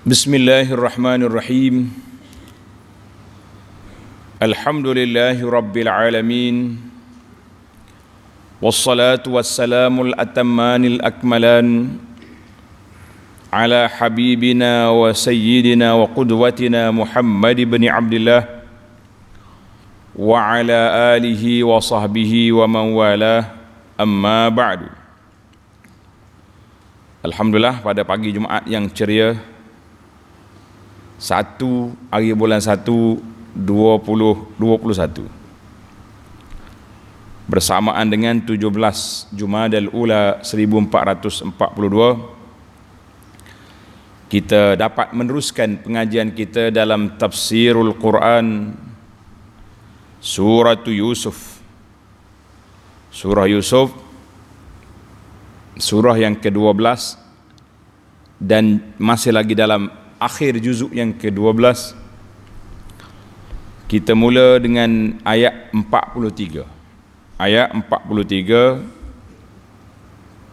Bismillahirrahmanirrahim. Alhamdulillahi rabbil alamin. Wassalatu wassalamul atammanil akmalan ala habibina wa sayyidina wa qudwatina Muhammad ibn Abdullah wa ala alihi wa sahbihi wa man walah, amma ba'du. Alhamdulillah, pada pagi Jumaat yang ceria 1 hari bulan 1 2021 bersamaan dengan 17 Jumadal Ula 1442, kita dapat meneruskan pengajian kita dalam tafsirul Quran surah Yusuf. Surah Yusuf, surah yang ke-12, dan masih lagi dalam akhir juzuk yang ke-12. Kita mula dengan ayat 43. Ayat 43,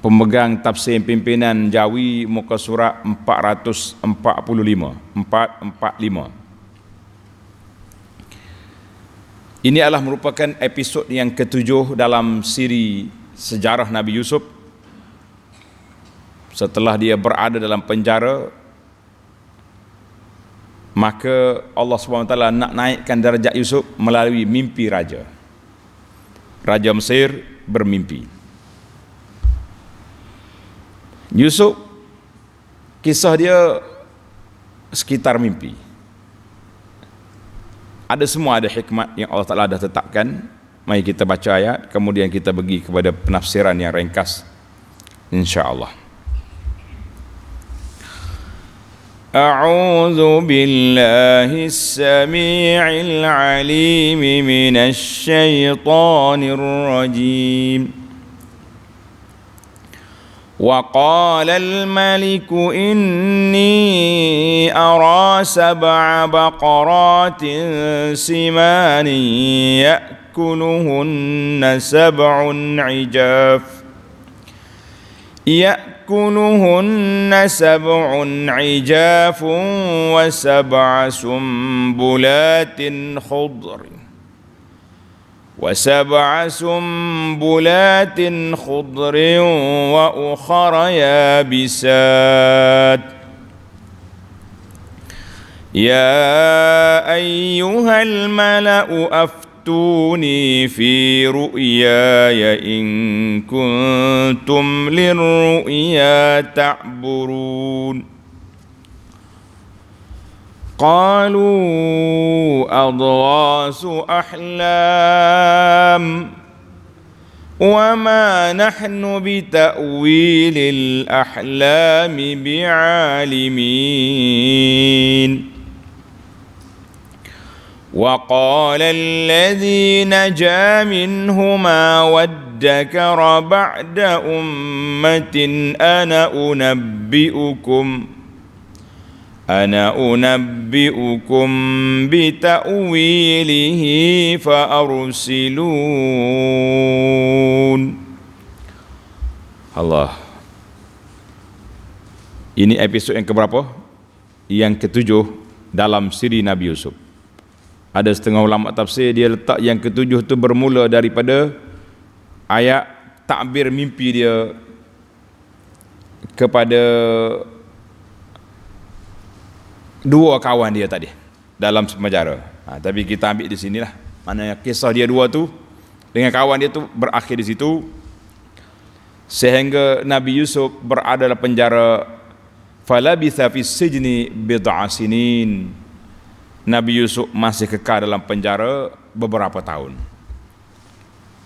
pemegang tafsir pimpinan Jawi, muka surat 445. Ini adalah merupakan episod yang ke-7 dalam siri sejarah Nabi Yusuf. Setelah dia berada dalam penjara, maka Allah SWT nak naikkan darjat Yusuf melalui mimpi raja. Raja Mesir bermimpi. Yusuf, kisah dia sekitar mimpi. Ada semua, ada hikmat yang Allah Ta'ala dah tetapkan. Mari kita baca ayat, kemudian kita pergi kepada penafsiran yang ringkas, insya-Allah. أعوذ بالله السميع العليم من الشيطان الرجيم. وقال الملك إني أرى 7 بقرات سمان يأكلهن 7 عجاف و7 سنبلات خضر وأخر يابسات. يا أيها الملأ أفتوني في رؤياي إن كنتم للرؤيا تعبرون. قالوا أضغاث أحلام وما نحن بتأويل الأحلام بعالمين. وقال الذي نجا منهما وادكر بعد أمة أنا أنبئكم بتأويله فأرسلون. Allah. Ini episod yang keberapa? Yang ke-7 dalam siri Nabi Yusuf. Ada setengah ulama tafsir dia letak yang ke-7 tu bermula daripada ayat takbir mimpi dia kepada 2 kawan dia tadi dalam penjara. Tapi kita ambil di sinilah, mana kisah dia 2 tu dengan kawan dia tu berakhir di situ, sehingga Nabi Yusuf berada dalam penjara. Falabitha fis sijni bid'a sinin. Nabi Yusuf masih kekal dalam penjara beberapa tahun.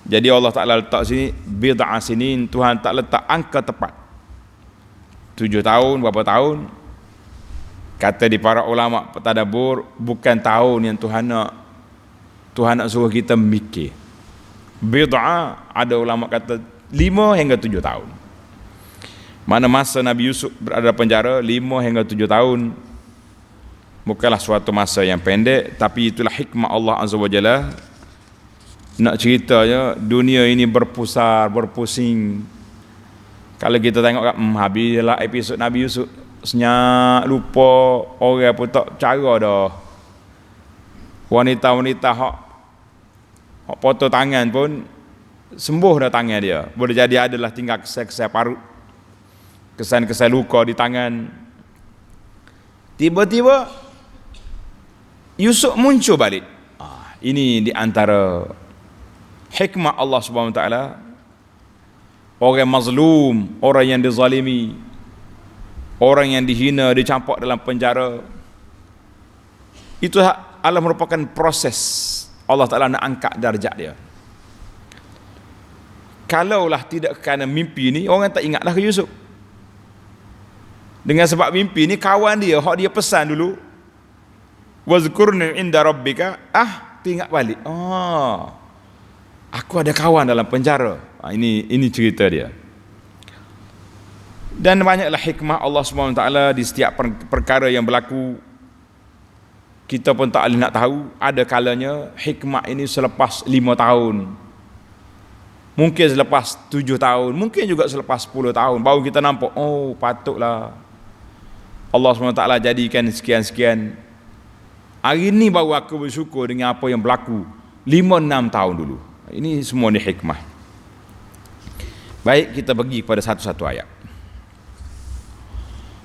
Jadi Allah Ta'ala letak sini bid'a sinin, Tuhan tak letak angka tepat 7 tahun, berapa tahun. Kata di para ulama tadabbur, bukan tahun yang Tuhan nak suruh kita mikir. Bid'a, ada ulama kata 5 hingga 7 tahun. Mana masa Nabi Yusuf berada dalam penjara 5 hingga 7 tahun bukanlah suatu masa yang pendek, tapi itulah hikmah Allah Azza wa Jalla. Nak ceritanya dunia ini berpusing. Kalau kita tengok habislah episod Nabi Yusuf, Senyap lupa orang pun tak cara dah. Wanita-wanita hak potong tangan pun sembuh dah tangan dia. Boleh jadi adalah tinggal kesal-kesal parut, kesan-kesan luka di tangan. Tiba-tiba Yusuf muncul balik. Ini di antara hikmah Allah Subhanahu Wa Taala. Orang mazlum, orang yang dizalimi, orang yang dihina, dicampak dalam penjara, itu adalah merupakan proses Allah Ta'ala nak angkat darjat dia. Kalaulah tidak kerana mimpi ni, orang tak ingatlah ke Yusuf. Dengan sebab mimpi ni, kawan dia, hak dia pesan dulu, wazkurni inda rabbika, teringat balik. Aku ada kawan dalam penjara. Ini cerita dia. Dan banyaklah hikmah Allah SWT di setiap perkara yang berlaku. Kita pun tak boleh nak tahu. Ada kalanya hikmah ini selepas 5 tahun, mungkin selepas 7 tahun, mungkin juga selepas 10 tahun, baru kita nampak, oh patutlah Allah SWT jadikan sekian-sekian. Hari ni baru aku bersyukur dengan apa yang berlaku 5-6 tahun dulu. Ini semua ni hikmah. Baik, kita pergi kepada satu-satu ayat.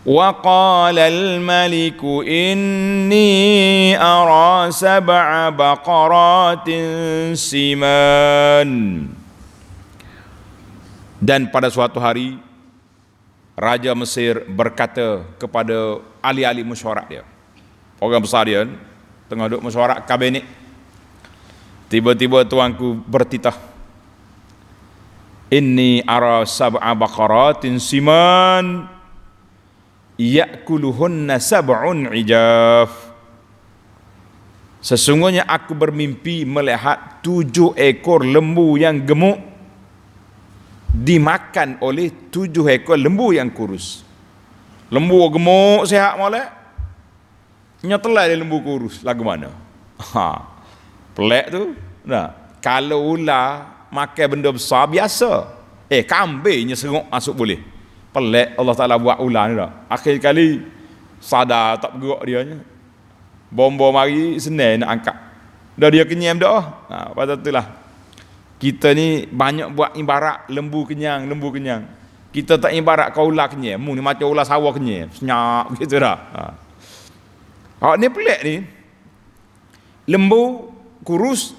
Wa qala al-maliku inni ara sab'a baqaratin siman. Dan pada suatu hari Raja Mesir berkata kepada ahli-ahli mesyuarat dia, orang besar dia, tengah duduk mesyuarat kabinet, tiba-tiba tuanku bertitah, inni ara sab'a baqaratin siman ya'kuluhunna sab'un ijaf. Sesungguhnya aku bermimpi melihat 7 ekor lembu yang gemuk dimakan oleh 7 ekor lembu yang kurus. Lembu gemuk sihat molek, nyetelai dia lembu kurus lagu mana? Pelik tu. Nah, kalau ular makan benda besar biasa, kambingnya seruk masuk boleh. Pelik Allah Ta'ala buat ular ni tak. Akhir kali sadar tak bergerak dia nya. Bom-bom mari senang nak angkat. Dah dia kenyam dah. Pasal itulah kita ni banyak buat ibarat lembu kenyang. Kita tak ibarat kau ular kenyam. Mu ni macam ular sawah kenyam. Senyap gitu dah. Awak ni pelik ni. Lembu kurus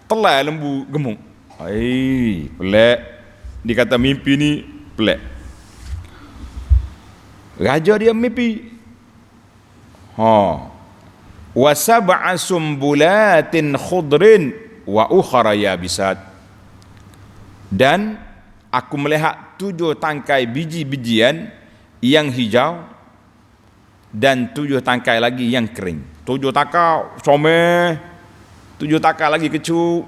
telai lembu gemuk. Pelik. Dikata mimpi ni pelik. Raja dia mimpi. Wa sab'a sumbulatin khudrin wa ukhra yabisat. Dan aku melihat 7 tangkai biji-bijian yang hijau dan 7 tangkai lagi yang kering. 7 tangkai comel, 7 tangkai lagi kecup.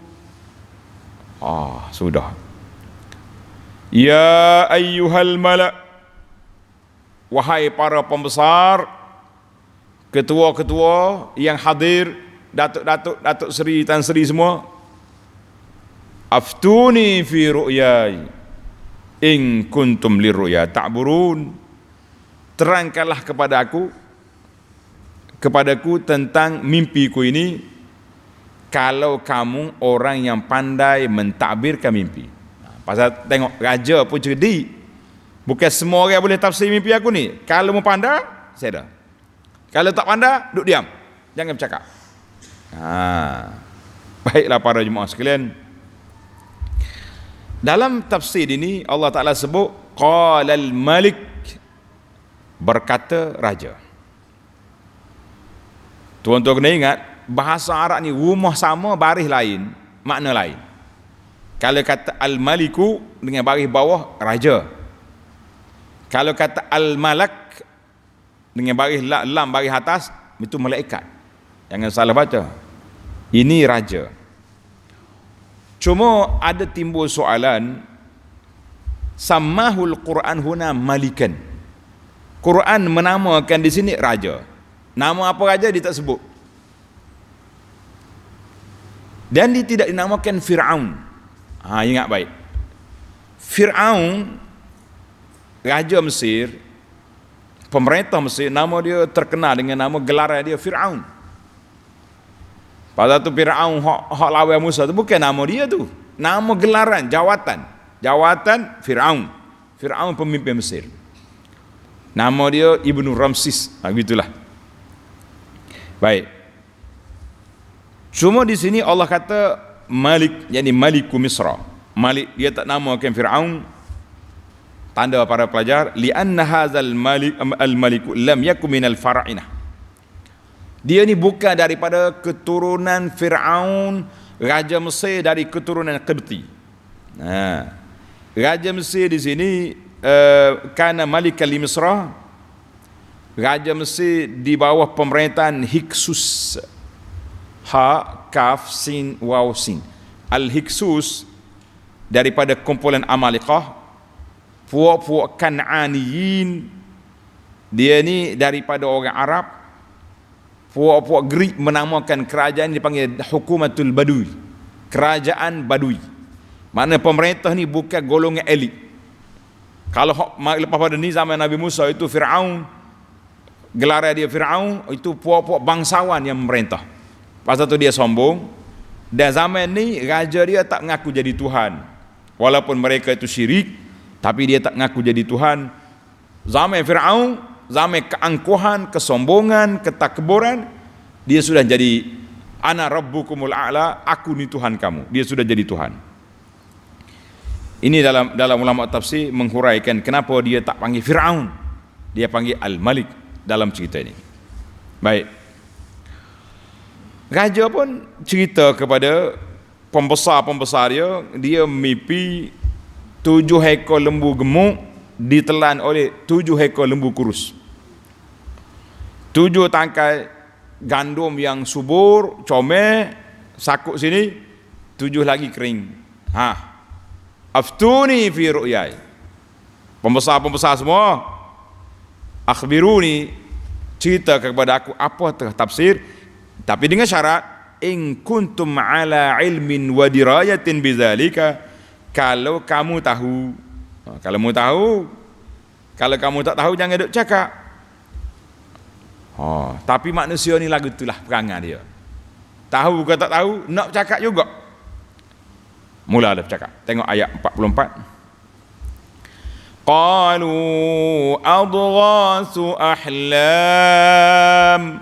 Sudah. Ya ayyuhal malak, wahai para pembesar, ketua-ketua yang hadir, datuk-datuk, datuk seri, tan seri semua, aftuni fi ru'yai in kuntum lirru'ya ta'burun. Terangkanlah kepadaku tentang mimpiku ini, kalau kamu orang yang pandai mentadbirkan mimpi. Pasal tengok raja pun cerdik. Bukan semua orang boleh tafsir mimpi aku ni. Kalau mau pandai, saya dah. Kalau tak pandai, duduk diam. Jangan bercakap. Baiklah para jemaah sekalian. Dalam tafsir ini Allah Ta'ala sebut qala al-malik, berkata raja. Tuan-tuan kena ingat, bahasa Arab ni rumah sama baris lain, makna lain. Kalau kata al-maliku dengan baris bawah raja. Kalau kata al-malak dengan baris lam baris atas, itu malaikat. Jangan salah baca. Ini raja. Cuma ada timbul soalan, sammahul Quran huna malikan. Quran menamakan di sini raja. Nama apa raja dia tak sebut. Dan dia tidak dinamakan Fir'aun. Ingat baik. Fir'aun, raja Mesir, pemerintah Mesir, nama dia terkenal dengan nama gelaran dia Fir'aun. Pada tu Fir'aun hak lawan Musa tu bukan nama dia tu, nama gelaran, jawatan Fir'aun. Fir'aun pemimpin Mesir. Nama dia Ibnu Ramsis. Begitulah. Baik. Cuma di sini Allah kata Malik, yakni Maliku Misra. Malik dia tak namakan Fir'aun. Tanda para pelajar, li'anna hadzal malik al-maliku lam yakun minal fara'inah. Dia ni bukan daripada keturunan Fir'aun, raja Mesir dari keturunan Qibti. Raja Mesir di sini kana Malik al-Misra, raja Mesir di bawah pemerintahan Hyksos. Ha, kaf, sin, waw, sin. Al-Hyksos daripada kumpulan Amalikah, puak-puak Kan'aniyin. Dia ni daripada orang Arab. Puak-puak Greek menamakan kerajaan dipanggil Hukumatul Badui, kerajaan Badui. Makna pemerintah ni bukan golongan elit. Kalau lepas pada ni zaman Nabi Musa itu Fir'aun, gelaran dia Fir'aun, itu puak-puak bangsawan yang memerintah. Pasal tu dia sombong. Dan zaman ni raja dia tak mengaku jadi Tuhan. Walaupun mereka itu syirik, tapi dia tak mengaku jadi Tuhan. Zaman Fir'aun, zaman keangkuhan, kesombongan, ketakburan, dia sudah jadi ana rabbukumul a'la, aku ni Tuhan kamu. Dia sudah jadi Tuhan. Ini dalam ulama tafsir menghuraikan kenapa dia tak panggil Fir'aun, dia panggil Al-Malik dalam cerita ini. Baik. Raja pun cerita kepada pembesar-pembesar dia mimpi 7 ekor lembu gemuk ditelan oleh 7 ekor lembu kurus. 7 tangkai gandum yang subur, comel, sakut sini, 7 lagi kering. Aftuni fi ru'yai. Pembesar-pembesar semua, akhbiruni, cerita kepada aku apa tafsir, tapi dengan syarat in kuntum ala ilmin wa dirayatin bizalika, kalau kamu tahu. Kalau kamu tahu, kalau kamu tak tahu jangan duk cakap. Tapi manusia ni lagu itulah perangai dia. Tahu ke tak tahu, nak cakap juga. Mula ada bercakap. Tengok ayat 44. Qalu adghasu ahlam.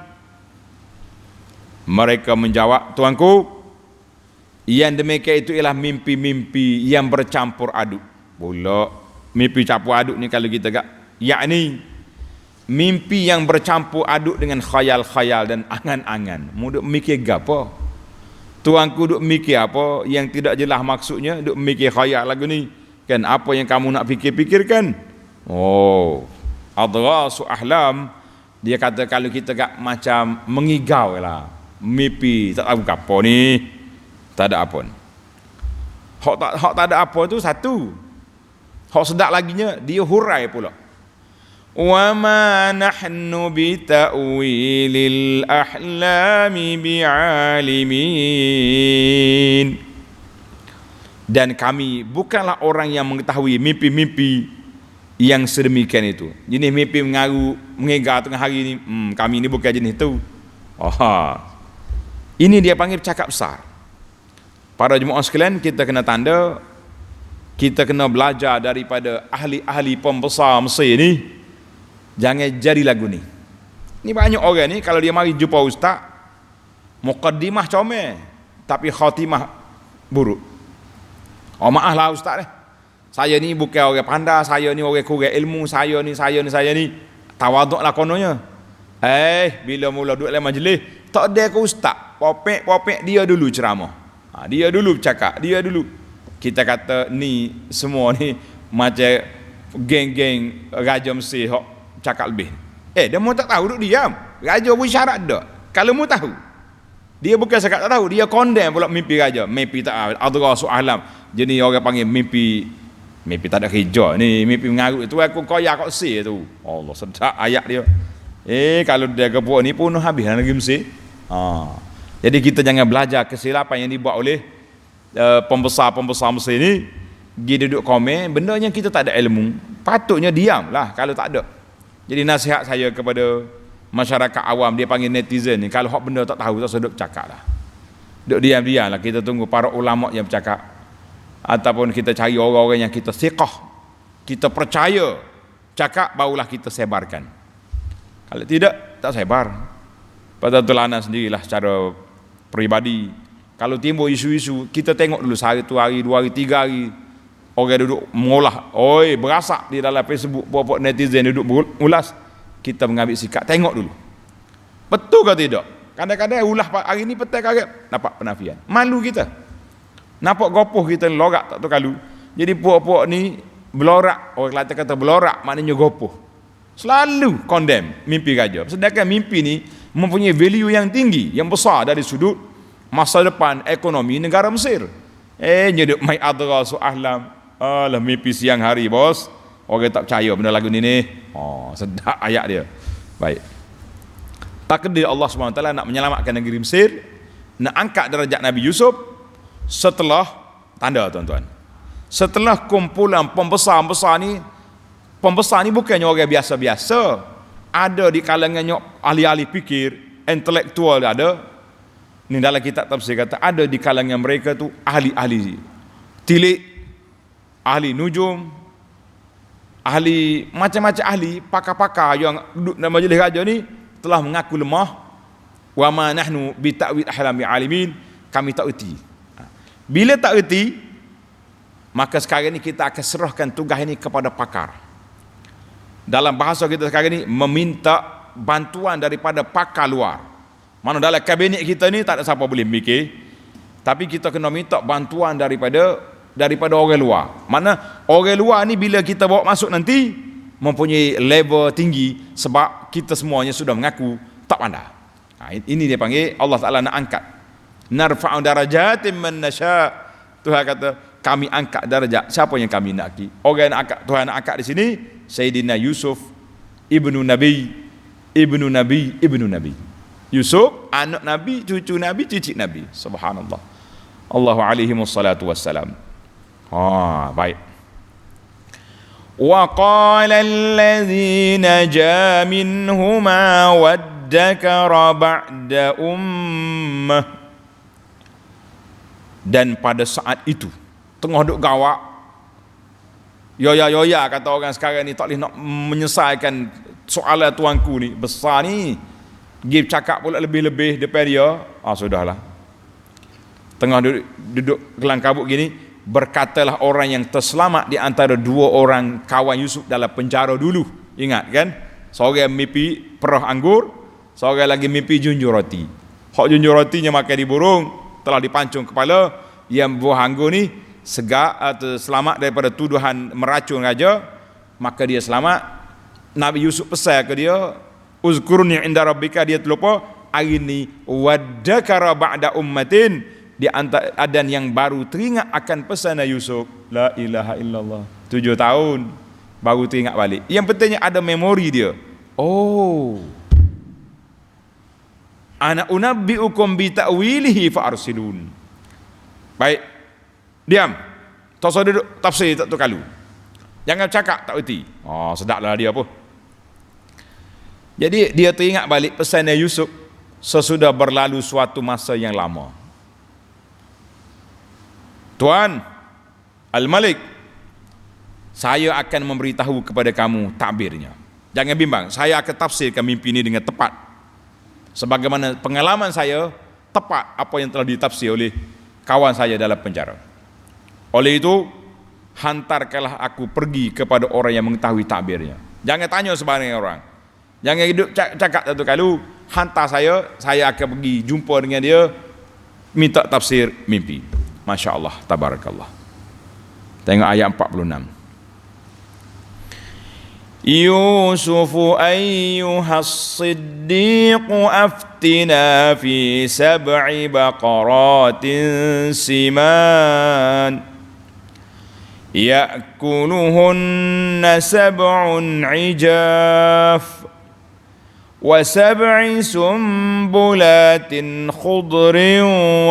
Mereka menjawab, tuanku, yang demikian itu ialah mimpi-mimpi yang bercampur aduk. Pula mimpi campur aduk ni kalau kita gak, yakni mimpi yang bercampur aduk dengan khayal-khayal dan angan-angan. Mu duk mikir gapo? Tuanku duk mikir apa yang tidak jelas maksudnya, duk mikir khayal lagu ni. Kan apa yang kamu nak fikir-fikirkan? Adghasu ahlam. Dia kata kalau kita gak macam mengigau lah, mimpi tak tahu apa ni, tak ada apa. Hak tak ada apa tu satu. Hak sedap laginya dia hurai pula. Wa ma nahnu bi ta'wilil ahlami bi'alimin. Dan kami bukanlah orang yang mengetahui mimpi-mimpi yang sedemikian itu. Jenis mimpi mengegar tengah hari ni, kami ni bukan jenis itu. Ini dia panggil cakap besar. Para jemaah sekalian, kita kena tanda, kita kena belajar daripada ahli-ahli pembesar Mesir ni. Jangan jadi lagu ni. Ni banyak orang ni kalau dia mari jumpa ustaz, muqaddimah comel tapi khatimah buruk. Maaf lah ustaz saya ni bukan orang pandai, saya ni orang kurang ilmu, saya ni tawaduklah kononnya. Bila mula duduk dalam majlis, tak ada ke ustaz, popek dia dulu ceramah. Dia dulu bercakap, dia dulu. Kita kata ni semua ni macam geng-geng Raja Mesir hok cakap lebih. Dia mau tak tahu duk diam. Raja pun syarat dak. Kalau mau tahu, dia bukan cakap tak tahu, dia condemn pula mimpi raja. Mimpi tak adghasu ahlam. Jadi orang panggil mimpi tak ada kerja ni, mimpi mengarut itu aku koyak kok si tu. Allah sedap ayat dia. Kalau dia kepuak ni pun habis lagi Mesir. Jadi kita jangan belajar kesilapan yang dibuat oleh pembesar-pembesar Mesir ni. Dia duduk komen benda yang kita tak ada ilmu. Patutnya diam lah kalau tak ada. Jadi nasihat saya kepada masyarakat awam, dia panggil netizen ni, kalau hak benda tak tahu tak sedap cakap lah. Duk diam-diam lah, kita tunggu para ulama yang bercakap, ataupun kita cari orang-orang yang kita thiqah, kita percaya cakap, barulah kita sebarkan. Kalau tidak, tak sebar. Pada tulana sendirilah secara peribadi. Kalau timbul isu-isu, kita tengok dulu sehari, 2 hari, 2 hari, 3 hari, orang duduk mengolah, berasak di dalam Facebook, buat netizen duduk mengulas, kita mengambil sikap, tengok dulu betul ke tidak. Kadang-kadang ulah hari ni petang kaget dapat penafian, malu kita, nampak gopoh kita lorak tak tahu kalu. Jadi puak-puak ni belorak, orang Kelantan kata belorak maknanya gopoh, selalu condemn mimpi raja, sedangkan mimpi ni mempunyai value yang tinggi, yang besar dari sudut masa depan ekonomi negara Mesir. Nyeduk mai adra su'ahlam, alah mimpi siang hari bos, orang tak percaya benda lagu ni. Sedap ayat dia. Baik, takdir Allah SWT nak menyelamatkan negeri Mesir, nak angkat darjat Nabi Yusuf setelah tanda, tuan-tuan, setelah kumpulan pembesar ni bukannya orang biasa-biasa, ada di kalangannya ahli-ahli fikir, intelektual ada. Ni dalam kitab tafsir kata ada di kalangan mereka tu ahli-ahli tilik, ahli nujum, ahli macam-macam ahli, pakar-pakar yang duduk dalam majlis raja ni telah mengaku lemah. Wa ma nahnu bi ta'wil ahlami alimin, kami tak erti. Bila tak erti, maka sekarang ni kita akan serahkan tugas ini kepada pakar. Dalam bahasa kita sekarang ni, meminta bantuan daripada pakar luar. Mana dalam kabinet kita ni tak ada siapa boleh mikir, tapi kita kena minta bantuan daripada orang luar. Mana orang luar ni bila kita bawa masuk nanti mempunyai level tinggi, sebab kita semuanya sudah mengaku tak pandai. Ini dia panggil Allah Ta'ala nak angkat. Narfa'u darajatin man nasha'. Tuhan kata kami angkat darjat siapa yang kami nak. Orang yang nak angkat, Tuhan nak angkat di sini Sayyidina Yusuf ibnu Nabi. Yusuf anak Nabi, cucu Nabi, cicit Nabi. Subhanallah. Allahu alaihi wassalatu wassalam. Baik. Wa qala alladhi naja minhuma waddakara ba'da ummah. Dan pada saat itu tengah duk gawak, yoya kata orang sekarang ni, tak boleh nak menyelesaikan soalan tuanku ni besar ni, give cakap pula lebih-lebih daripada dia. Sudahlah, tengah duduk kelang kabut gini, berkatalah orang yang terselamat di antara 2 orang kawan Yusuf dalam penjara dulu. Ingat kan, seorang mimpi perah anggur, seorang lagi mimpi junjung roti. Hak junjung rotinya makan di burung, telah dipancung kepala. Yang buah anggur ni segar atau selamat daripada tuduhan meracun raja, maka dia selamat. Nabi Yusuf pesan ke dia, uzkurni inda rabbika, dia terlupa. Hari ni waddakara ba'da ummatin, di antara adan yang baru teringat akan pesan Yusuf. La ilaha illallah, 7 tahun baru teringat balik. Yang pentingnya ada memori dia. Ana unabbiukum bi ta'wilihi fa arsilun. Baik, diam, tak usah duduk tafsir tak tahu kalu, jangan cakap tak erti. Sedaplah dia apa. Jadi dia teringat balik pesan Yusuf sesudah berlalu suatu masa yang lama. Tuan Al-Malik, saya akan memberitahu kepada kamu takbirnya. Jangan bimbang, saya akan tafsirkan mimpi ini dengan tepat, sebagaimana pengalaman saya tepat apa yang telah ditafsir oleh kawan saya dalam penjara. Oleh itu, hantarkanlah aku pergi kepada orang yang mengetahui takbirnya. Jangan tanya sembarang orang, jangan hidup cakap satu kali. Hantar saya akan pergi jumpa dengan dia, minta tafsir mimpi. Masya Allah, tabarakallah. Tengok ayat 46. يوسف أيها الصديق أفتنا في 7 بقرات سمان يأكلهن 7 عجاف و7 سنبلات خضر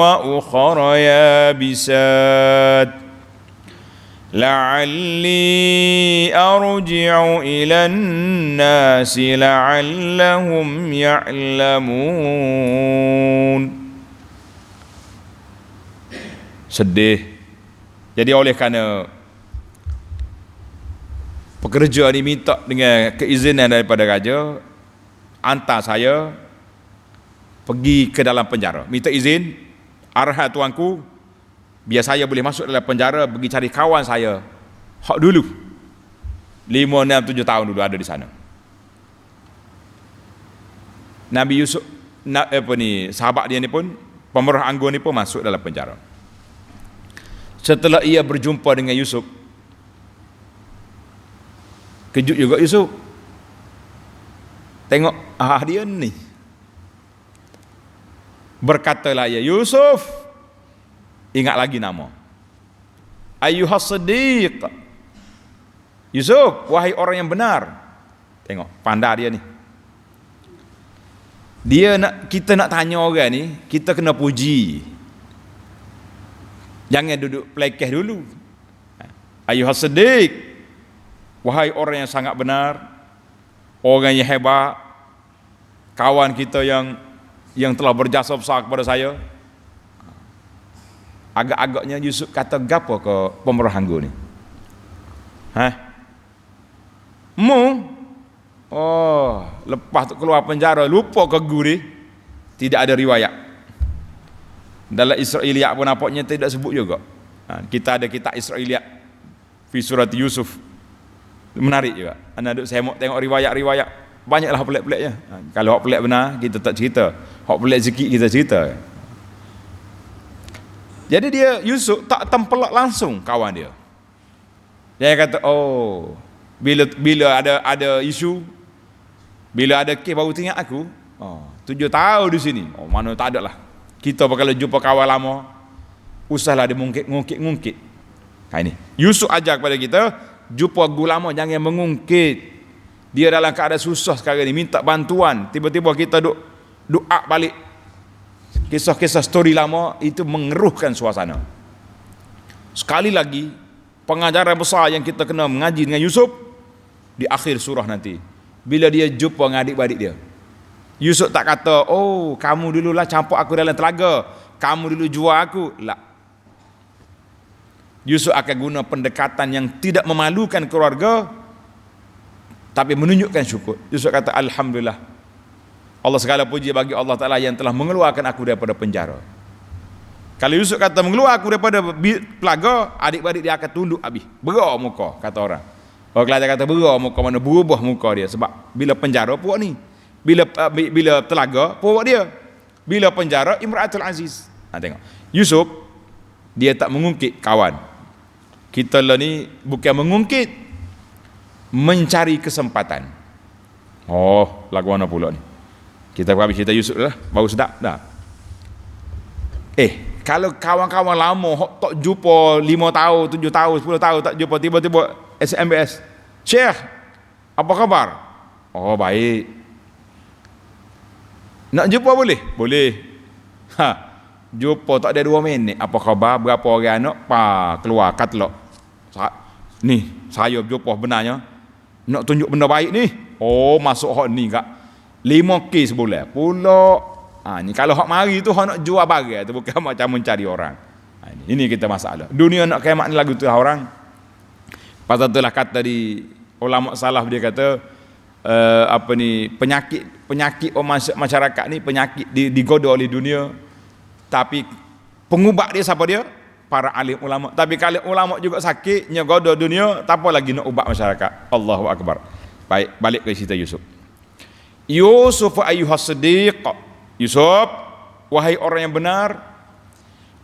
وأخر يابسات la'alli arji'u ilan nasi la'allahum ya'lamun. Sedih. Jadi oleh kerana pekerja ni minta dengan keizinan daripada raja, hantar saya pergi ke dalam penjara, minta izin, arahan tuanku, biar saya boleh masuk dalam penjara, pergi cari kawan saya hak dulu 5, 6, 7 tahun dulu ada di sana. Nabi Yusuf sahabat dia ni pun, pemerah anggur ni pun masuk dalam penjara. Setelah ia berjumpa dengan Yusuf, kejut juga Yusuf, tengok dia ni. Berkatalah ia, Yusuf, ingat lagi nama, Ayyuhas Siddiq, Yusuf, wahai orang yang benar. Tengok pandai dia ni. Kita nak tanya orang ni, kita kena puji, jangan duduk pelekeh dulu. Ayyuhas Siddiq, wahai orang yang sangat benar, orang yang hebat, kawan kita yang telah berjasa besar kepada saya. Agak-agaknya Yusuf kata gapo ke pemerah anggur ni? Lepas tu keluar penjara, lupa ke guru. Tidak ada riwayat. Dalam Israiliyat pun nampaknya tidak sebut juga. Kita ada kitab Israiliyat fi surat Yusuf. Menarik juga. Anda duduk saya tengok riwayat-riwayat, banyaklah pelik-peliknya. Kalau hak pelik benar kita tak cerita, hak pelik sikit kita cerita. Jadi dia Yusuf tak tempelak langsung kawan dia. Dia kata, bila ada isu, bila ada kes baru teringat aku, 7 tahun di sini. Mana tak ada lah. Kita kalau jumpa kawan lama, usahlah dia ngungkit. Ini Yusuf ajar kepada kita, jumpa guru lama jangan mengungkit. Dia dalam keadaan susah sekarang ni, minta bantuan, tiba-tiba kita doa balik kisah-kisah story lama, itu mengeruhkan suasana. Sekali lagi, pengajaran besar yang kita kena mengaji dengan Yusuf di akhir surah nanti, bila dia jumpa dengan adik-beradik dia. Yusuf tak kata, kamu dululah campur aku dalam telaga, kamu dulu jual aku. Tak. Yusuf akan guna pendekatan yang tidak memalukan keluarga, tapi menunjukkan syukur. Yusuf kata, Alhamdulillah, Allah segala puji bagi Allah Ta'ala yang telah mengeluarkan aku daripada penjara. Kalau Yusuf kata mengeluar aku daripada pelaga, adik-beradik dia akan tunduk habis, berah muka, kata orang. Kalau dia kata berah muka, mana berubah muka dia. Sebab bila penjara puak ni, bila telaga puak dia, bila penjara Imratul Aziz. Tengok Yusuf, dia tak mengungkit kawan. Kita lah ni bukan mengungkit, mencari kesempatan. Lagu mana pula ni? Kita habis cerita Yusuf lah, baru sedap dah. Kalau kawan-kawan lama tak jumpa 5 tahun, 7 tahun, 10 tahun tak jumpa, tiba-tiba SMS, Syekh, apa khabar? Baik. Nak jumpa boleh? Boleh. Jumpa tak ada 2 minit. Apa khabar? Berapa orang anak? Keluar katalog. Ni, saya jumpa benarnya. Nak tunjuk benda baik ni. Masuk hak ni kak. 5 kes sebulan. Pula. Ni kalau hak mari tu hak nak jual barang tu, bukan macam mencari orang. Ini kita masalah. Dunia nak kiamat ni lagu tu orang. Pasal itulah kata di ulama salaf, dia kata penyakit masyarakat ni, penyakit digoda oleh dunia, tapi pengubat dia siapa dia? Para alim ulama. Tapi kalau ulama juga sakit, nyegoda dunia, tak apa lagi nak ubat masyarakat. Allahu akbar. Baik, balik ke cerita Yusuf. Yusuf ayyuhas siddiq, Yusuf, wahai orang yang benar,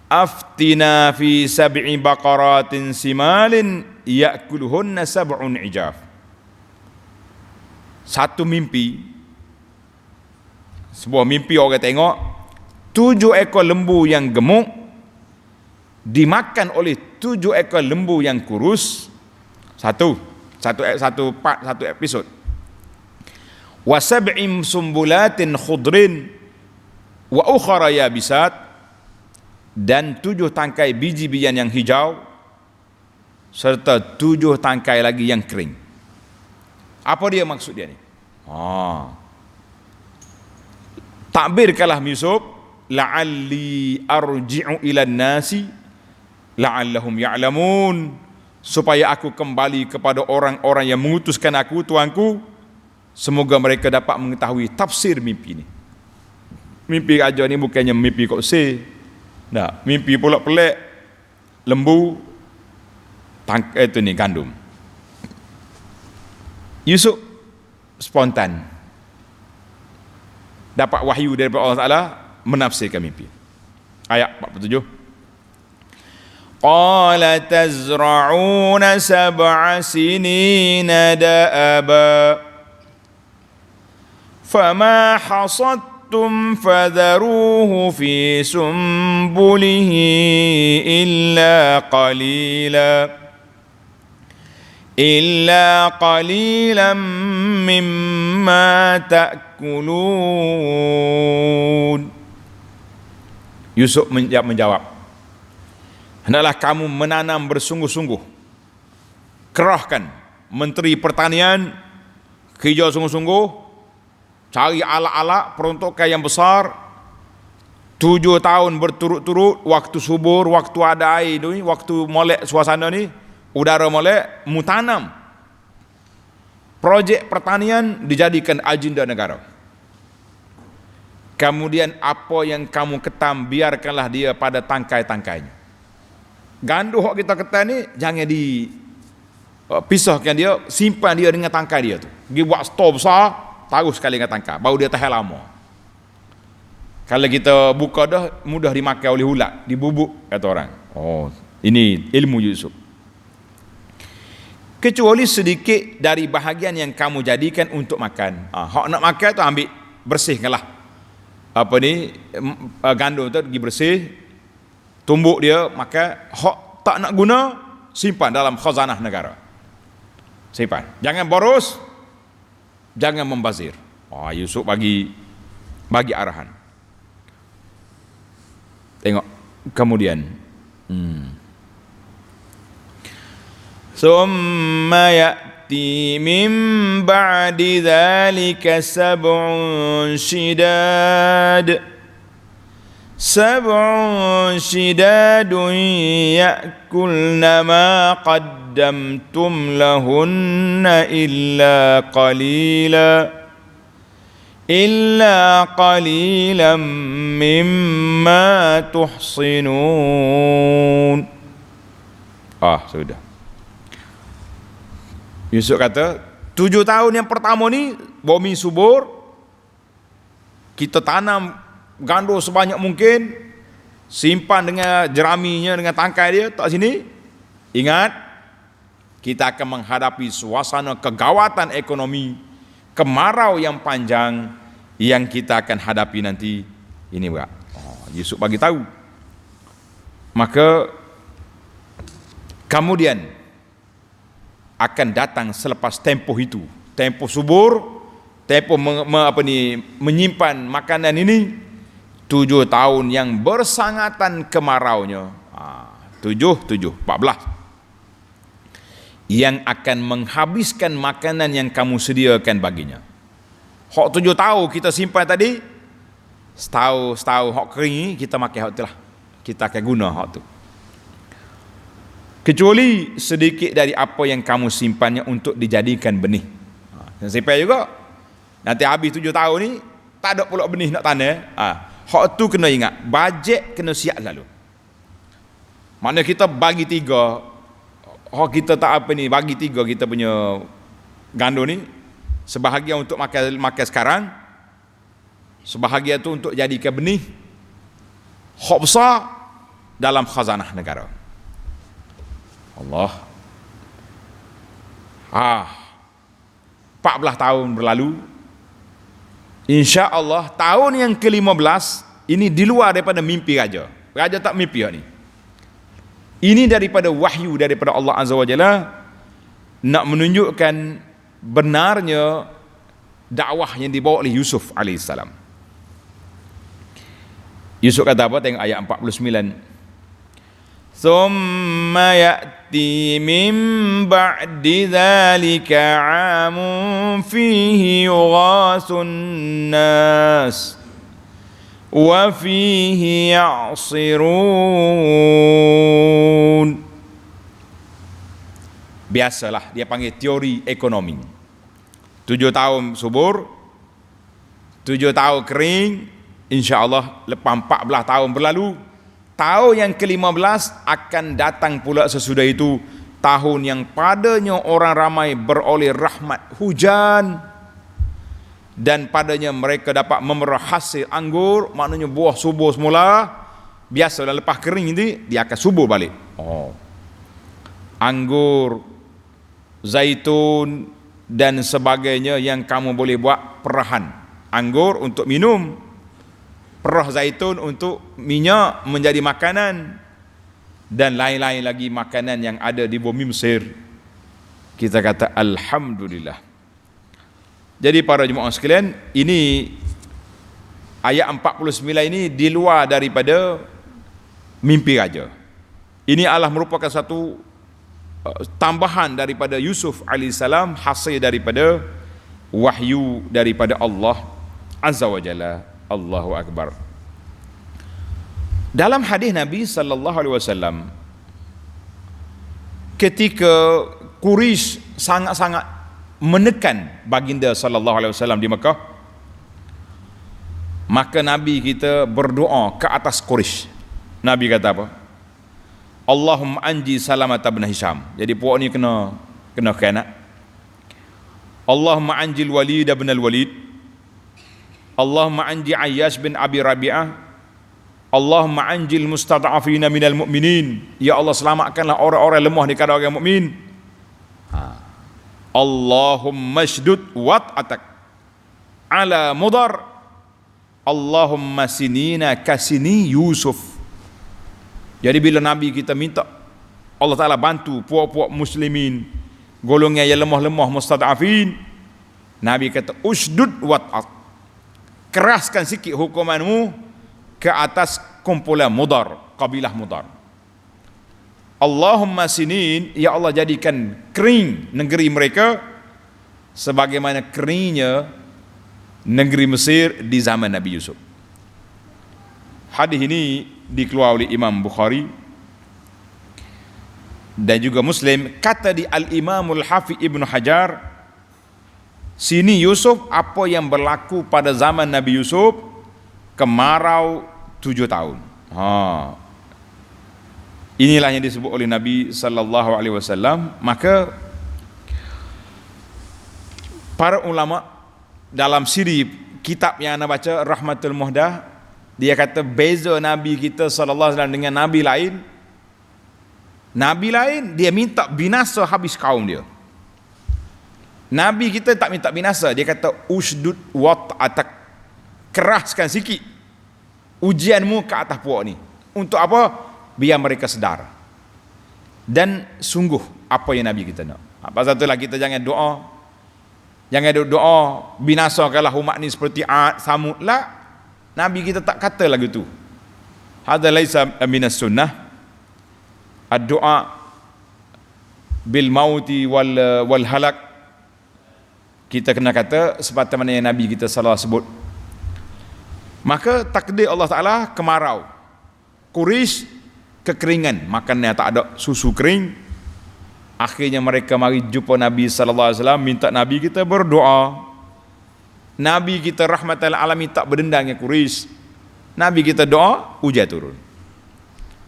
aftina fi sab'i baqaratin simalin ya'kuluhunna sab'un ijaf. Satu mimpi, sebuah mimpi orang tengok 7 ekor lembu yang gemuk dimakan oleh 7 ekor lembu yang kurus. Satu episod. Wa sab'im sumbulatin khudrin wa ukhra yabisat, dan 7 tangkai biji-bijian yang hijau, serta 7 tangkai lagi yang kering. Apa dia maksud dia ni? Takbirkanlah Yusuf, la'alli arji'u ilan nasi la'allahum ya'lamun, supaya aku kembali kepada orang-orang yang mengutuskan aku, tuanku, semoga mereka dapat mengetahui tafsir mimpi ni. Mimpi raja ni bukannya mimpi kok mimpi pula pelik, lembu itu ni gandum. Yusuf spontan dapat wahyu daripada Allah Taala menafsirkan mimpi. Ayat 47. Qala tazra'una sab'a sinina da'aba fama hasadtum fadharuhu fi sumbulihi illa qalilan mimma ta'kulun. Yusuf menjawab, hendaklah kamu menanam bersungguh-sungguh, kerahkan Menteri Pertanian kerja sungguh-sungguh, cari alat-alat peruntukan yang besar, 7 tahun berturut-turut, waktu subur, waktu ada air ni, waktu molek suasana ni, udara molek, mutanam. Projek pertanian dijadikan agenda negara. Kemudian apa yang kamu ketam, biarkanlah dia pada tangkai-tangkainya. Gandum yang kita ketam ni jangan pisahkan dia, simpan dia dengan tangkai dia tu. Pergi buat stor besar, taruh sekali dengan tangkai, baru dia tahan lama. Kalau kita buka dah, mudah dimakan oleh ulat, dibubuk kata orang. Ini ilmu Yusuf. Kecuali sedikit dari bahagian yang kamu jadikan untuk makan. Hak nak makan tu ambil, bersihkanlah gandum tu, pergi bersih, tumbuk dia, maka hak tak nak guna, simpan dalam khazanah negara. Simpan, jangan boros, jangan membazir. Yusuf bagi arahan. Tengok kemudian, summa ya'ti min ba'di dhalika sab'un shidadun ya'kulna ma qaddamtum lahunna illa qalilan mimma tuhsinun. Sudah. Yusuf kata, 7 tahun yang pertama ni bumi subur, kita tanam gandum sebanyak mungkin, simpan dengan jeraminya, dengan tangkai dia, tak sini. Ingat, kita akan menghadapi suasana kegawatan ekonomi, kemarau yang panjang yang kita akan hadapi nanti. Ini berat. Yusuf bagi tahu. Maka kemudian akan datang selepas tempoh itu, tempoh subur, tempoh menyimpan makanan ini, 7 tahun yang bersangatan kemaraunya. 14 yang akan menghabiskan makanan yang kamu sediakan baginya. Hak 7 tahun kita simpan tadi, setahun hak kering kita makan hak itulah, kita akan guna hak tu. Kecuali sedikit dari apa yang kamu simpannya untuk dijadikan benih. Simpan juga. Nanti habis 7 tahun ni, tak ada pula benih nak tanam. Hak tu kena ingat, bajet kena siap lalu. Mana kita bagi 3, hak kita tak bagi 3 kita punya gandum ni, sebahagian untuk makan sekarang, sebahagian tu untuk jadikan benih. Hak besar dalam khazanah negara. Allah. 14 tahun berlalu. Insya-Allah tahun yang ke-15 ini di luar daripada mimpi raja. Raja tak mimpi ni. Ini daripada wahyu daripada Allah Azza wa Jalla, nak menunjukkan benarnya dakwah yang dibawa oleh Yusuf alaihissalam. Yusuf kata apa? Tengok ayat 49. thumma ya'ti min ba'di dzalika 'amun fihi yughasun nas wa fihi ya'sirun. Biasalah dia panggil teori ekonomi. 7 tahun subur, 7 tahun kering, insya-Allah lepas 14 tahun berlalu, tahun yang ke-15 akan datang pula sesudah itu tahun yang padanya orang ramai beroleh rahmat hujan dan padanya mereka dapat memerah hasil anggur, maknanya buah subur semula. Biasalah lepas kering ini dia akan subur balik. Anggur, zaitun dan sebagainya yang kamu boleh buat perahan. Anggur untuk minum, perah zaitun untuk minyak menjadi makanan, dan lain-lain lagi makanan yang ada di bumi Mesir. Kita kata alhamdulillah. Jadi para jemaah sekalian, ini ayat 49 ini di luar daripada mimpi raja. Ini adalah merupakan satu tambahan daripada Yusuf alaihissalam, hasil daripada wahyu daripada Allah Azza wa Jalla. Allahu Akbar. Dalam hadis Nabi sallallahu alaihi wasallam, ketika Quraisy sangat-sangat menekan baginda sallallahu alaihi wasallam di Mekah, maka Nabi kita berdoa ke atas Quraisy. Nabi kata apa? Allahumma anji Salamat bin Hisham. Jadi puak ni kena khianat. Allahumma anjil Walid bin al-Walid. Allahumma anji Ayyash bin Abi Rabi'ah. Allahumma anjil mustad'afina minal mu'minin. Ya Allah, selamatkanlah orang-orang lemah di kalangan orang mukmin. Allahumma shdud wat'atak ala Mudar. Allahumma sinina kasini Yusuf. Jadi bila Nabi kita minta Allah Ta'ala bantu puak-puak muslimin, golongan yang lemah-lemah, mustad'afin, Nabi kata usdud wat'at, keraskan sikit hukumanmu ke atas kumpulan Mudar, kabilah Mudar. Allahumma sinin, ya Allah jadikan kering negeri mereka sebagaimana keringnya negeri Mesir di zaman Nabi Yusuf. Hadis ini dikeluarkan oleh Imam Bukhari dan juga Muslim. Kata di Al-Imamul Hafiz Ibnu Hajar, sini Yusuf apa yang berlaku pada zaman Nabi Yusuf, kemarau 7 tahun. Inilah yang disebut oleh Nabi sallallahu alaihi wasallam. Maka para ulama dalam siri kitab yang anda baca Rahmatul Muhdah, dia kata beza Nabi kita sallallahu alaihi wasallam dengan nabi lain. Nabi lain dia minta binasa habis kaum dia. Nabi kita tak minta binasa, dia kata usdud wat'atak, keraskan sikit ujianmu ke atas puak ni. Untuk apa? Biar mereka sedar. Dan sungguh apa yang Nabi kita nak. Pasal itulah kita jangan doa, jangan doa binasakanlah umat ni seperti Ad, Samud lah. Nabi kita tak kata lagu tu. Hadza laisa minas sunnah. Ad-du'a bil mauti wal halak. Kita kena kata seperti mana yang Nabi kita salah sebut. Maka takdir Allah Ta'ala kemarau. Quraisy kekeringan, makannya tak ada, susu kering. Akhirnya mereka mari jumpa Nabi sallallahu alaihi wasallam, minta Nabi kita berdoa. Nabi kita rahmatan alamin tak berdendang dengan Quraisy. Nabi kita doa, hujan turun.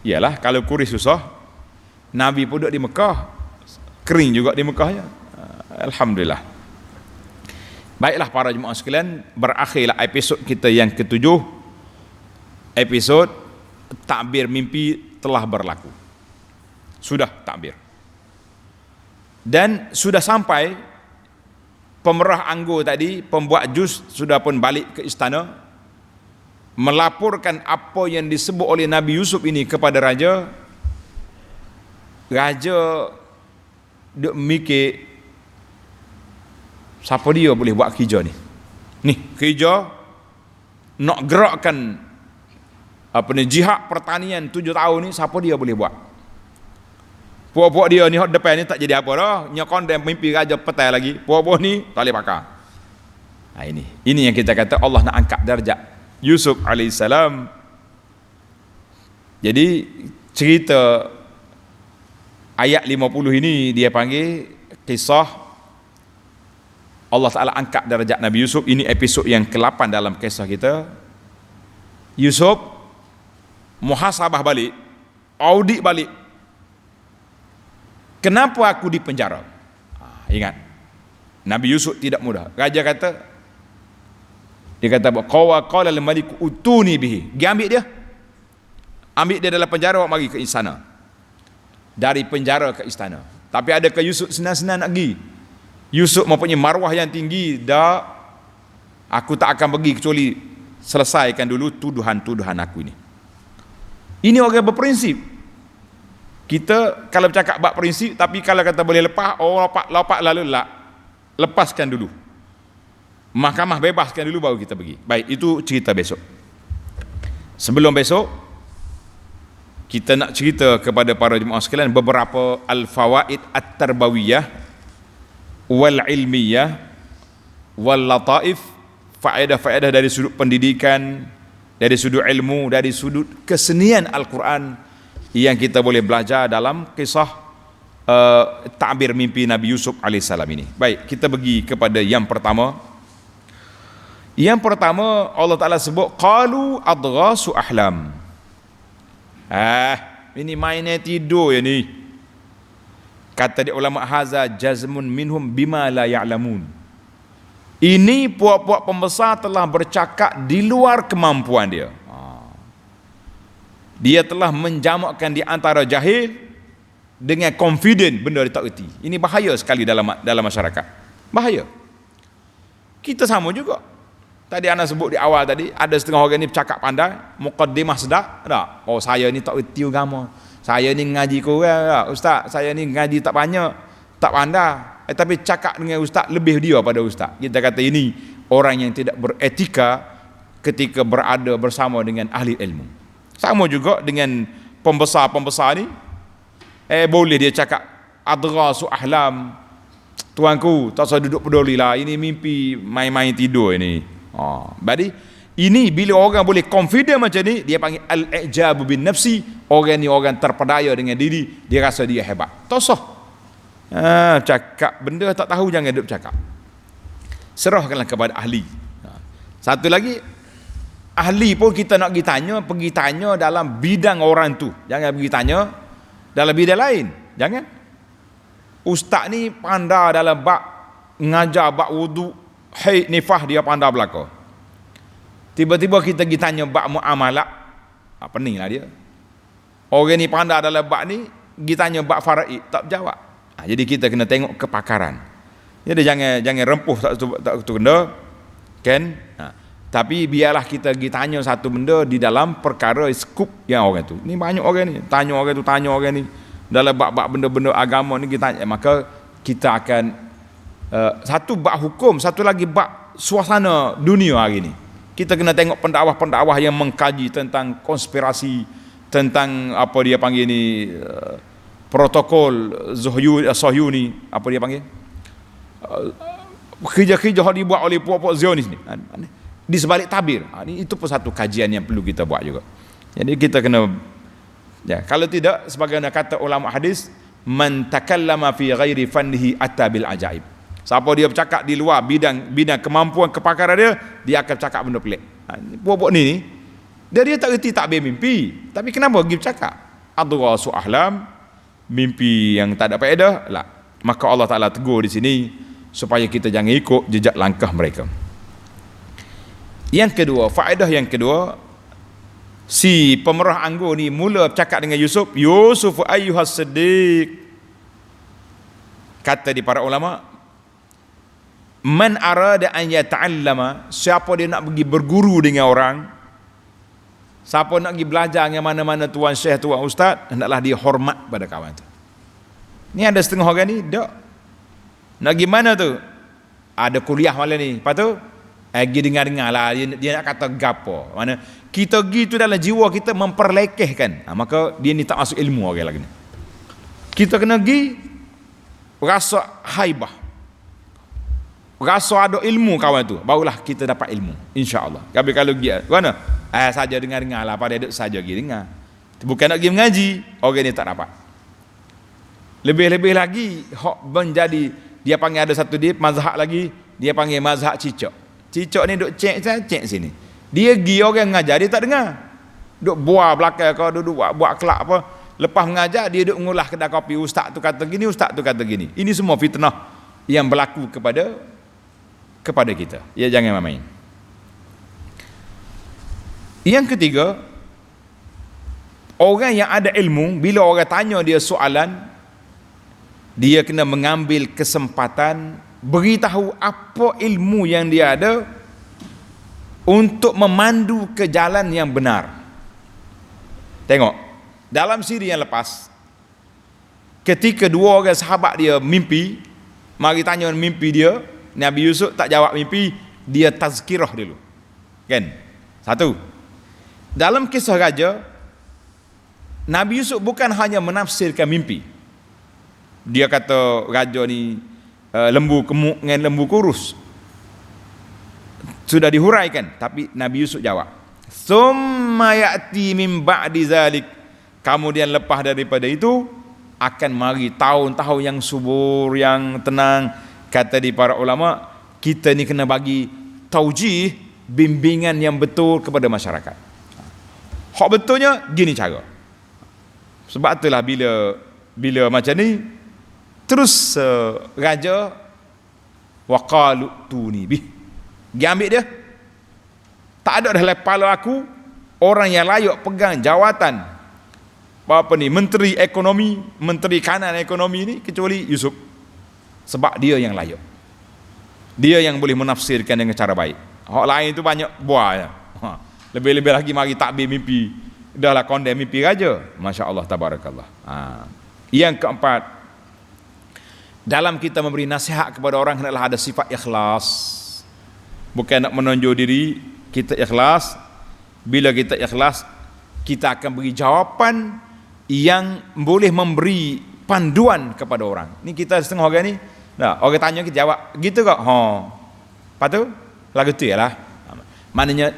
Iyalah, kalau Quraisy susah, Nabi pun duduk di Mekah, kering juga di Mekah ya. Alhamdulillah. Baiklah para jemaah sekalian, berakhirlah episod kita yang ke-7. Episod takbir mimpi telah berlaku. Sudah takbir. Dan sudah sampai pemerah anggur tadi, pembuat jus sudah pun balik ke istana, melaporkan apa yang disebut oleh Nabi Yusuf ini kepada raja. Raja duk mikir, siapa dia boleh buat kerja ni? Ni kerja nak gerakkan jihad pertanian 7 tahun ni, siapa dia boleh buat? Puak-puak dia ni hot depan ni tak jadi apa dah. Nyokon dia mimpi raja petai lagi. Puak-puak ni tak boleh pakar. Nah, ini yang kita kata Allah nak angkat darjat Yusuf alaihissalam. Jadi cerita ayat 50 ini dia panggil kisah Allah Ta'ala angkat darjat Nabi Yusuf. Ini episod yang ke-8 dalam kisah kita. Yusuf muhasabah balik, audit balik. Kenapa aku di penjara? Ingat, Nabi Yusuf tidak mudah. Raja kata, dia kata, qala al-malik utuni bihi. Dia ambil dia dalam penjara, mari ke istana. Dari penjara ke istana. Tapi adakah Yusuf senang-senang nak pergi? Yusuf mempunyai maruah yang tinggi. Dah, aku tak akan pergi kecuali selesaikan dulu tuduhan-tuduhan aku ini. Ini orang berprinsip. Kita kalau bercakap bab prinsip, tapi kalau kata boleh lepas, lopak lalu lepaskan dulu. Mahkamah bebaskan dulu baru kita pergi. Baik, itu cerita besok. Sebelum besok, kita nak cerita kepada para jemaah sekalian beberapa al-fawaid at-tarbawiyah wal ilmiyah wal lataif, faedah-faedah dari sudut pendidikan, dari sudut ilmu, dari sudut kesenian Al-Quran yang kita boleh belajar dalam kisah ta'bir mimpi Nabi Yusuf alaihissalam ini. Baik, kita pergi kepada yang pertama. Yang pertama Allah Ta'ala sebut qalu adghasu ahlam. Ini mainnya tidur ya ni. Kata di ulama haza jazmun minhum bima la ya'lamun. Ini puak-puak pembesar telah bercakap di luar kemampuan dia. Dia telah menjamakkan di antara jahil dengan confident benda dia tak erti. Ini bahaya sekali dalam masyarakat. Bahaya. Kita sama juga. Tadi ana sebut di awal tadi, ada setengah orang ni bercakap pandai, muqaddimah sedap, tak? Oh, saya ni tak erti agama. Saya ni ngaji kurang, tak? Ustaz, saya ni ngaji tak banyak, tak pandai. Tapi cakap dengan ustaz lebih dia pada ustaz. Kita kata ini orang yang tidak beretika ketika berada bersama dengan ahli ilmu. Sama juga dengan pembesar-pembesar ni. Boleh dia cakap adrasu ahlam. Tuanku, tak usah duduk pedulilah. Ini mimpi main-main tidur ini. Jadi ini bila orang boleh confident macam ni, dia panggil al-i'jabu bin nafsi. Orang ni orang terpedaya dengan diri, dia rasa dia hebat. Tak usah cakap benda tak tahu, jangan duduk cakap. Serahkanlah kepada ahli. Satu lagi, ahli pun kita nak pergi tanya dalam bidang orang tu. Jangan pergi tanya dalam bidang lain. Jangan. Ustaz ni pandai dalam bab ngajar bab wudu, haid, nifah, dia pandai belaka. Tiba-tiba kita pergi tanya bab muamalah, peninglah dia. Orang ni pandai dalam bab ni, pergi tanya bab faraid, tak berjawab. Jadi kita kena tengok kepakaran. Jadi jangan rempuh tak kena, kan? Tapi biarlah kita pergi tanya satu benda di dalam perkara skup yang orang tu. Ni banyak orang ni, tanya orang ni dalam bab-bab benda-benda agama ni kita tanya. Maka kita akan satu bab hukum, satu lagi bab suasana dunia hari ni. Kita kena tengok pendakwah-pendakwah yang mengkaji tentang konspirasi, tentang apa dia panggil ni, protokol Sohyuni, apa dia panggil, kerja-kerja yang dibuat oleh puak-puak Zionis ni di sebalik tabir. Itu pun satu kajian yang perlu kita buat juga. Jadi kita kena, kalau tidak, sebagaimana kata ulama hadis, man takallama fi ghairi fannihi atta bil ajaib. Siapa dia bercakap di luar bidang kemampuan kepakaran dia akan cakap benda pelik. Puak-puak ni dia tak erti takbir mimpi, tapi kenapa pergi bercakap adghasu ahlam, mimpi yang tak ada faedah lah. Maka Allah Ta'ala tegur di sini supaya kita jangan ikut jejak langkah mereka. Yang kedua, faedah yang kedua, si pemerah anggur ni mula bercakap dengan Yusuf ayyuhas siddiq. Kata di para ulama, man arada an yata'allama, siapa dia nak pergi berguru dengan orang, siapa nak pergi belajar dengan mana-mana tuan syekh, tuan ustaz, hendaklah dia hormat pada kawan tu. Ni ada setengah orang ni tak nak pergi mana tu, ada kuliah malam ni, lepas tu pergi dengar-dengar lah, dia nak kata gapo. Mana kita pergi tu dalam jiwa kita memperlekehkan, maka dia ni tak masuk ilmu orang lagi ni. Kita kena pergi rasa haibah, rasa ada ilmu kawan tu, barulah kita dapat ilmu, insya-Allah. Tapi kalau pergi mana? Saja dengar-dengar lah, pada duduk saja pergi dengar. Bukan nak pergi mengaji, orang ni tak dapat. Lebih-lebih lagi hak menjadi, dia panggil ada satu dia mazhab lagi, dia panggil mazhab cicak. Cicak ni duk cek sini. Dia pergi orang mengajar, dia tak dengar. Duk buah belakang kau, duduk buat kelak apa. Lepas mengajar dia duk ngulah kedai kopi, ustaz tu kata gini, ustaz tu kata gini. Ini semua fitnah yang berlaku kepada kita. Ya, jangan main-main. Yang ketiga, orang yang ada ilmu, bila orang tanya dia soalan, dia kena mengambil kesempatan beritahu apa ilmu yang dia ada untuk memandu ke jalan yang benar. Tengok, dalam siri yang lepas, ketika dua orang sahabat dia mimpi, mari tanya mimpi dia, Nabi Yusuf tak jawab mimpi, dia tazkirah dulu. Kan? Satu. Dalam kisah raja, Nabi Yusuf bukan hanya menafsirkan mimpi. Dia kata raja ni lembu gemuk dengan lembu kurus. Sudah dihuraikan, tapi Nabi Yusuf jawab, "Tsumma ya'ti min ba'di zalik." Kemudian lepas daripada itu akan mari tahun-tahun yang subur, yang tenang. Kata di para ulama, kita ni kena bagi taujih, bimbingan yang betul kepada masyarakat. Hak betulnya gini cara. Sebab itulah bila macam ni, terus raja waqalu tuni bih, dia ambil dia. Tak ada dalam kepala aku orang yang layak pegang jawatan menteri ekonomi, menteri kanan ekonomi ni kecuali Yusuf. Sebab dia yang layak, dia yang boleh menafsirkan dengan cara baik. Hak lain tu banyak buah. Lebih-lebih lagi mari takbir mimpi, dahlah kondem mimpi raja. Masya Allah, tabarakallah. Yang keempat, dalam kita memberi nasihat kepada orang, hendaklah ada sifat ikhlas. Bukan nak menonjol diri, kita ikhlas. Bila kita ikhlas, kita akan beri jawapan yang boleh memberi panduan kepada orang. Ni kita setengah orang ni, orang tanya kita jawab, gitu kok? Lepas tu, lagu tu lah. Maknanya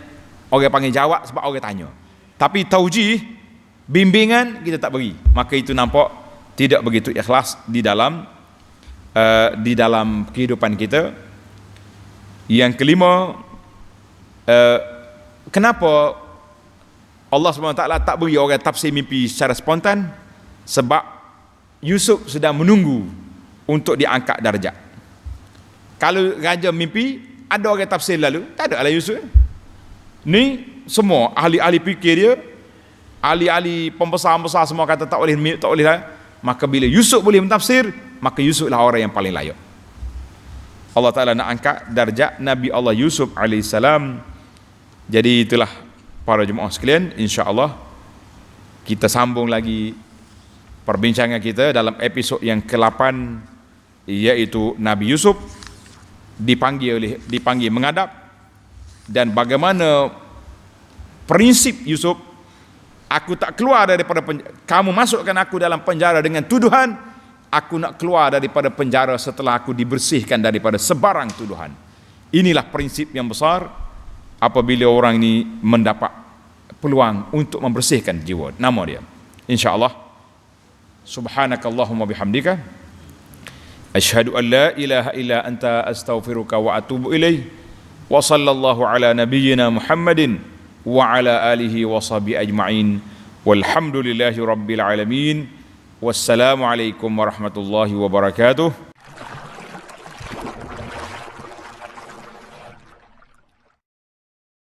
orang panggil jawab sebab orang tanya. Tapi taujih, bimbingan kita tak beri. Maka itu nampak tidak begitu ikhlas di dalam kehidupan kita. Yang kelima, kenapa Allah SWT tak beri orang tafsir mimpi secara spontan? Sebab Yusuf sedang menunggu untuk diangkat darjat. Kalau raja mimpi, ada orang tafsir lalu, tak ada lah Yusuf. Ni semua ahli-ahli fikir dia, ahli-ahli pembesar-pembesar semua kata tak boleh lah. Maka bila Yusuf boleh mentafsir, maka Yusuf lah orang yang paling layak. Allah Ta'ala nak angkat darjat Nabi Allah Yusuf AS. Jadi itulah para jemaah sekalian, insya-Allah kita sambung lagi perbincangan kita dalam episod yang ke-8, iaitu Nabi Yusuf dipanggil menghadap, dan bagaimana prinsip Yusuf, aku tak keluar daripada kamu masukkan aku dalam penjara dengan tuduhan, aku nak keluar daripada penjara setelah aku dibersihkan daripada sebarang tuduhan. Inilah prinsip yang besar apabila orang ini mendapat peluang untuk membersihkan jiwa. Nama dia, insya-Allah, subhanakallahumma bihamdika asyhadu an la ilaha illa anta astaghfiruka wa atubu ilaih, wa sallallahu ala nabiyyina Muhammadin wa ala alihi wa sahbihi ajma'in, walhamdulillahi rabbil alamin. Wassalamu alaikum warahmatullahi wabarakatuh.